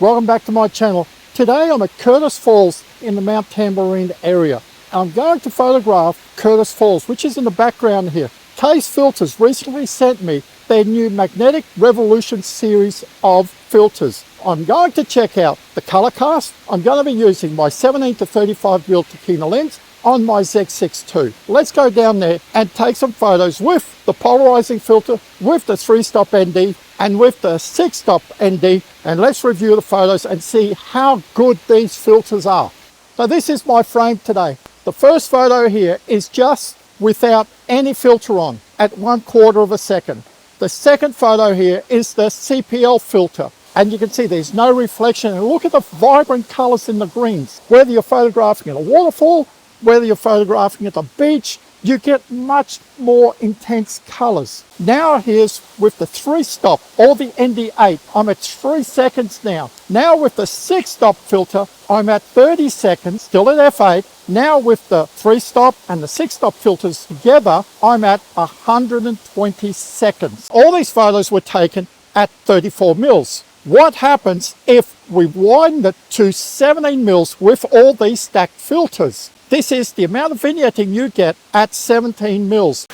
welcome back to my channel. Today I'm at Curtis Falls in the Mount Tamborine area. I'm going to photograph Curtis Falls, which is in the background here. Case Filters recently sent me their new Magnetic Revolution series of filters. I'm going to check out the color cast. I'm going to be using my 17 to 35mm Tokina lens on my Z6 II. Let's go down there and take some photos with the polarizing filter, with the 3-stop ND and with the 6-stop ND, and let's review the photos and see how good these filters are. So this is my frame today. The first photo here is just without any filter on at 1/4 of a second. The second photo here is the CPL filter, and you can see there's no reflection, and look at the vibrant colors in the greens. Whether you're photographing at a waterfall, whether you're photographing at the beach, you get much more intense colors. Now here's with the 3-stop or the ND8, I'm at 3 seconds now. Now with the 6-stop filter, I'm at 30 seconds, still at f8. Now with the 3-stop and the 6-stop filters together, I'm at 120 seconds. All these photos were taken at 34mm. What happens if we widen it to 17mm with all these stacked filters? This is the amount of vignetting you get at 17mm.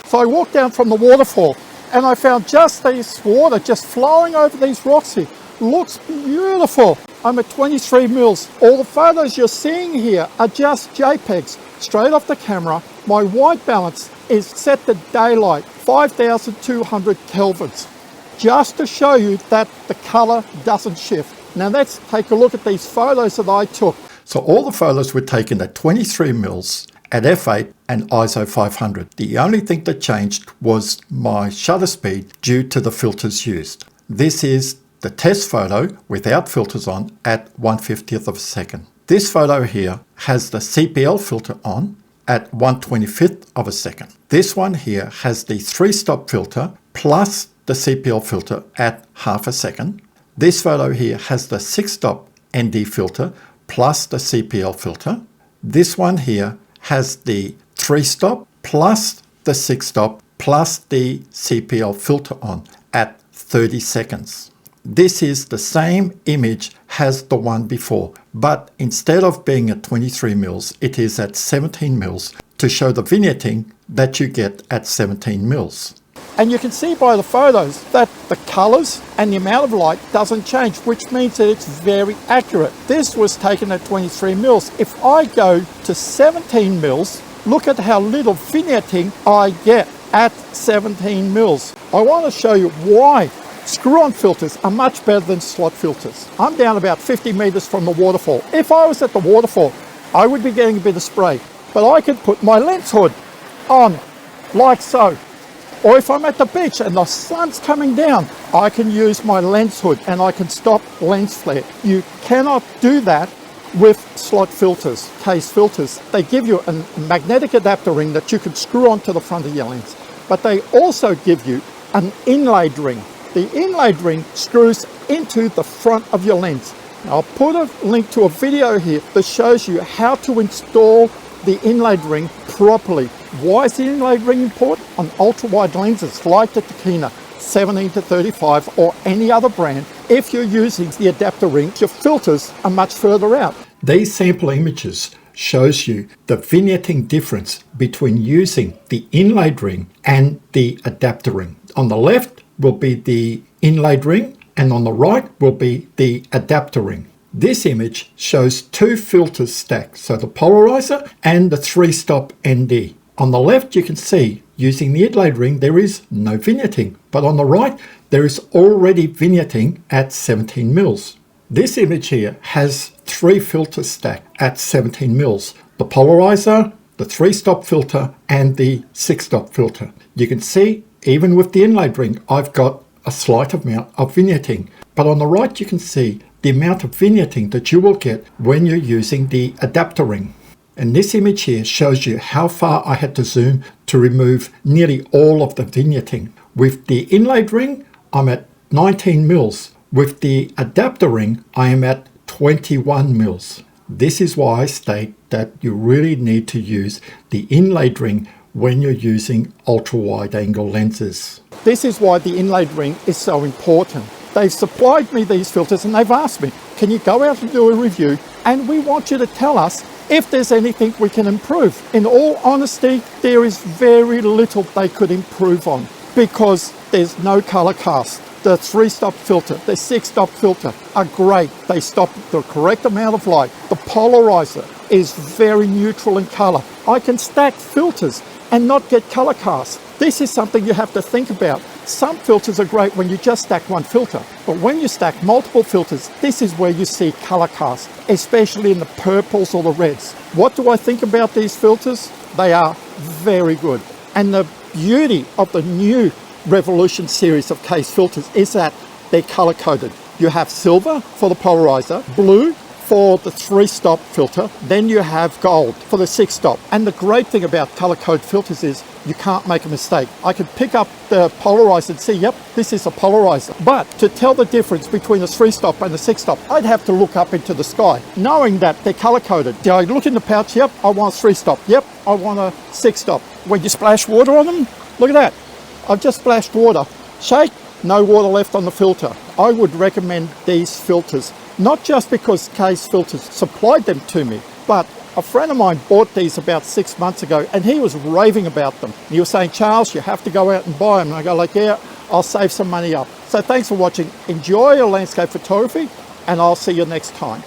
So I walked down from the waterfall and I found just this water just flowing over these rocks here. Looks beautiful. I'm at 23mm. All the photos you're seeing here are just JPEGs straight off the camera. My white balance is set to daylight, 5200 kelvins, just to show you that the color doesn't shift. Now let's take a look at these photos that I took. So all the photos were taken at 23mm at f8 and ISO 500. The only thing that changed was my shutter speed due to the filters used. This is the test photo without filters on at 1/50th of a second. This photo here has the CPL filter on at 1/25th of a second. This one here has the 3-stop filter plus the CPL filter at half a second. This photo here has the 6-stop ND filter plus the CPL filter. This one here has the 3-stop plus the 6-stop plus the CPL filter on at 30 seconds. This is the same image as the one before, but instead of being at 23mm, it is at 17mm to show the vignetting that you get at 17mm. And you can see by the photos that the colors and the amount of light doesn't change, which means that it's very accurate. This was taken at 23mm. If I go to 17mm, look at how little vignetting I get at 17mm. I want to show you why screw-on filters are much better than slot filters. I'm down about 50 meters from the waterfall. If I was at the waterfall, I would be getting a bit of spray, but I could put my lens hood on like so. Or if I'm at the beach and the sun's coming down, I can use my lens hood and I can stop lens flare. You cannot do that with slot filters, case filters. They give you a magnetic adapter ring that you can screw onto the front of your lens, but they also give you an inlaid ring. The inlaid ring screws into the front of your lens. Now, I'll put a link to a video here that shows you how to install the inlaid ring properly. Why is the inlaid ring important? On ultra-wide lenses like the Tokina 17 to 35 or any other brand, if you're using the adapter ring, your filters are much further out. These sample images shows you the vignetting difference between using the inlaid ring and the adapter ring. On the left will be the inlaid ring and on the right will be the adapter ring. This image shows 2 filters stacked, so the polarizer and the 3-stop ND. On the left you can see using the inlaid ring there is no vignetting, but on the right there is already vignetting at 17mm. This image here has 3 filters stacked at 17mm. The polarizer, the 3-stop filter and the 6-stop filter. You can see even with the inlaid ring I've got a slight amount of vignetting, but on the right you can see the amount of vignetting that you will get when you're using the adapter ring. And this image here shows you how far I had to zoom to remove nearly all of the vignetting. With the inlaid ring, I'm at 19mm. With the adapter ring, I am at 21mm. This is why I state that you really need to use the inlaid ring when you're using ultra-wide angle lenses. This is why the inlaid ring is so important. they've supplied me these filters and they've asked me, can you go out and do a review? And we want you to tell us if there's anything we can improve. In all honesty, there is very little they could improve on because there's no color cast. The 3-stop filter, the 6-stop filter are great. They stop the correct amount of light. The polarizer is very neutral in color. I can stack filters and not get color cast. This is something you have to think about. Some filters are great when you just stack one filter, but when you stack multiple filters, this is where you see color cast, especially in the purples or the reds. What do I think about these filters? They are very good. And the beauty of the new Revolution series of case filters is that they're color coded. You have silver for the polarizer, blue for the 3-stop filter, then you have gold for the 6-stop. And the great thing about color code filters is you can't make a mistake. I can pick up the polarizer and see, yep, this is a polarizer. But to tell the difference between the 3-stop and the 6-stop, I'd have to look up into the sky, knowing that they're color coded. Do I look in the pouch? Yep, I want a 3-stop. Yep, I want a 6-stop. When you splash water on them, look at that. I've just splashed water. Shake, no water left on the filter. I would recommend these filters, not just because Case Filters supplied them to me, but a friend of mine bought these about 6 months ago and he was raving about them. He was saying, Charles, you have to go out and buy them. And I go like, yeah, I'll save some money up. So thanks for watching. Enjoy your landscape photography and I'll see you next time.